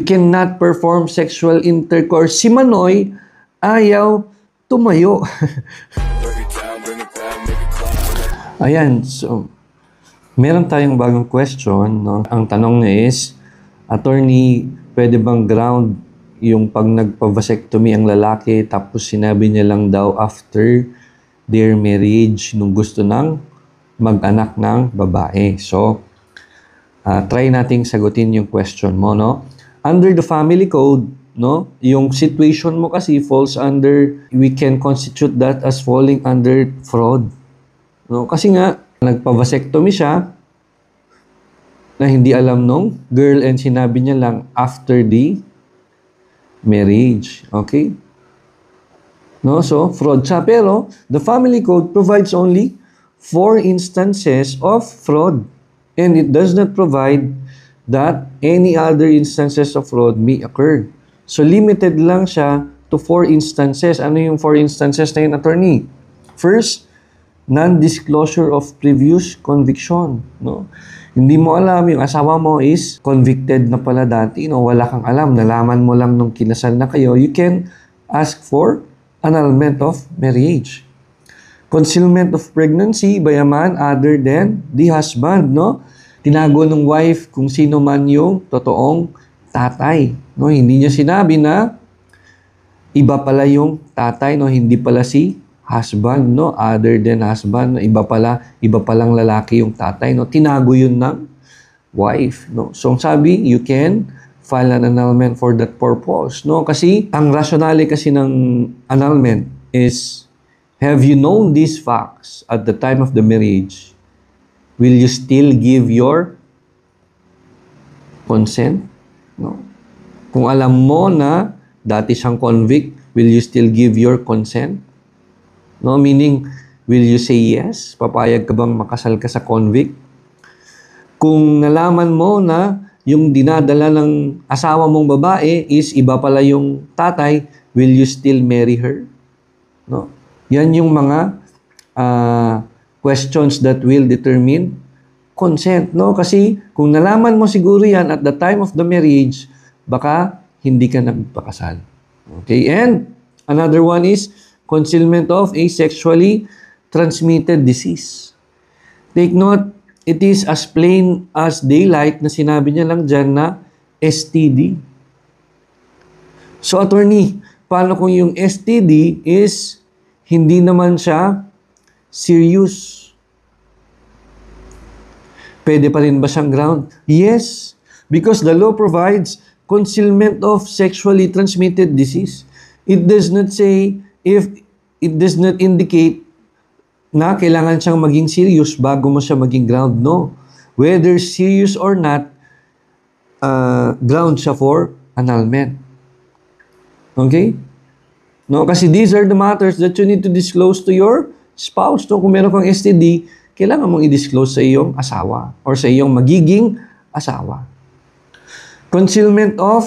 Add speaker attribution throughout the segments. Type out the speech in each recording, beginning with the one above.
Speaker 1: You cannot perform sexual intercourse. Si Manoy, ayaw tumayo. Ayan, so, meron tayong bagong question, no? Ang tanong niya is, attorney, pwede bang ground yung pag nagpa-vasectomy ang lalaki tapos sinabi niya lang daw after their marriage nung gusto nang mag-anak ng babae? So, try nating sagutin yung question mo, no? Under the family code, no, yung situation mo kasi falls under, we can constitute that as falling under fraud. No? Kasi nga, nagpa-vasectomy siya na hindi alam nung girl and sinabi niya lang after the marriage. Okay? No? So, fraud siya. Pero, the family code provides only 4 instances of fraud. And it does not provide that any other instances of fraud may occur. So, limited lang siya to 4 instances. Ano yung 4 instances na yun, attorney? First, non-disclosure of previous conviction. No? Hindi mo alam, yung asawa mo is convicted na pala dati. No? Wala kang alam. Nalaman mo lang nung kinasal na kayo. You can ask for annulment of marriage. Concealment of pregnancy by a man other than the husband. No? Tinago ng wife kung sino man yung totoong tatay. No? Hindi niya sinabi na iba pala yung tatay, no? Hindi pala si husband, no? Other than husband, iba palang lalaki yung tatay, no? Tinago yun ng wife, no? So, sabi, you can file an annulment for that purpose, no? Kasi, ang rationale kasi ng annulment is, have you known these facts at the time of the marriage? Will you still give your consent? No? Kung alam mo na dati siyang convict, will you still give your consent? No, meaning, will you say yes? Papayag ka bang makasal ka sa convict? Kung nalaman mo na yung dinadala ng asawa mong babae is iba pala yung tatay, will you still marry her? No? Yan yung mga questions that will determine consent. No? Kasi kung nalaman mo siguro yan at the time of the marriage, baka hindi ka nagpakasal. Okay? And another one is concealment of a sexually transmitted disease. Take note, it is as plain as daylight na sinabi niya lang dyan na STD. So, attorney, paano kung yung STD is hindi naman siya serious? Pwede pa rin ba siyang ground? Yes, because the law provides concealment of sexually transmitted disease. It does not say, if it does not indicate na kailangan siyang maging serious bago mo siya maging ground, no. Whether serious or not, ground siya for annulment. Okay? No, kasi these are the matters that you need to disclose to your spouse. No? Kung meron kang STD, kailangan mong i-disclose sa iyong asawa or sa iyong magiging asawa. Concealment of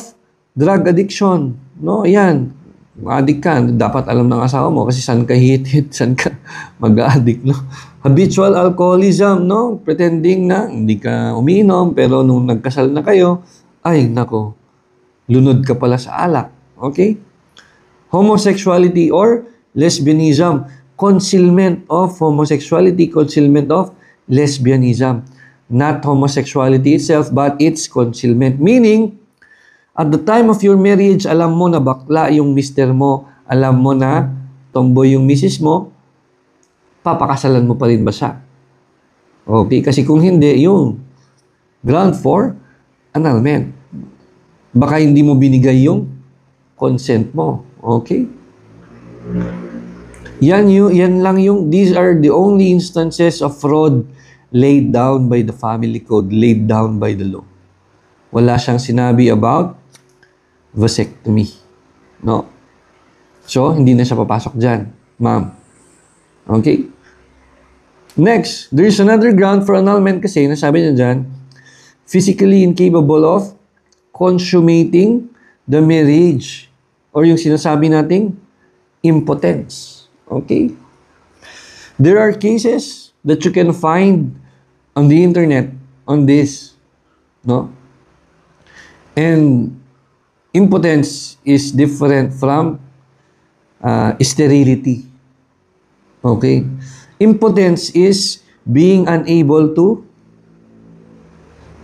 Speaker 1: drug addiction. No, ayan. Addict ka, dapat alam ng asawa mo kasi saan ka hit-hit, saan ka mag-addict, no? Habitual alcoholism, no? Pretending na hindi ka umiinom, pero nung nagkasal na kayo, ay, nako, lunod ka pala sa alak. Okay? Homosexuality or lesbianism. Concealment of homosexuality, concealment of lesbianism. Not homosexuality itself, but its concealment. Meaning, at the time of your marriage, alam mo na bakla yung mister mo, alam mo na tomboy yung misis mo, papakasalan mo pa rin ba siya? Okay, kasi kung hindi, yung ground for annulment. Baka hindi mo binigay yung consent mo. Okay? Yan lang yung, these are the only instances of fraud laid down by the family code, laid down by the law. Wala siyang sinabi about vasectomy. No? So, hindi na siya papasok dyan, ma'am. Okay? Next, there is another ground for annulment kasi, nasabi niya dyan, physically incapable of consummating the marriage or yung sinasabi nating impotence. Okay? There are cases that you can find on the internet on this. No? And impotence is different from sterility. Okay? Impotence is being unable to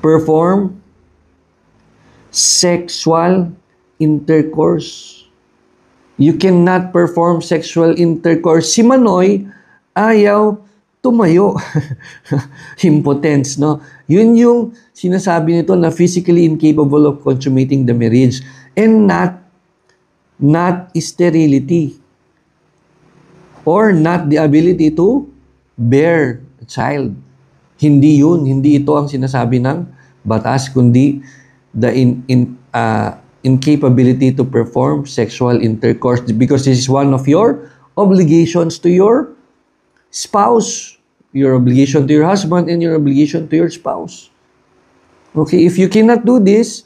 Speaker 1: perform sexual intercourse. You cannot perform sexual intercourse. Si Manoy, ayaw tumayo. Impotence, no? Yun yung sinasabi nito na physically incapable of consummating the marriage and not sterility or not the ability to bear a child. Hindi yun. Hindi ito ang sinasabi ng batas, kundi the incapability to perform sexual intercourse because this is one of your obligations to your spouse, your obligation to your husband, and your obligation to your spouse. Okay, if you cannot do this,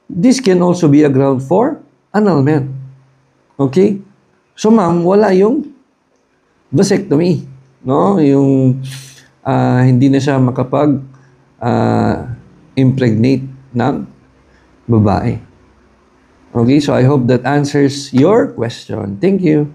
Speaker 1: this can also be a ground for annulment. Okay? So ma'am, wala yung vasectomy. No? Yung hindi na siya makapag impregnate ng babae. Okay, so I hope that answers your question. Thank you.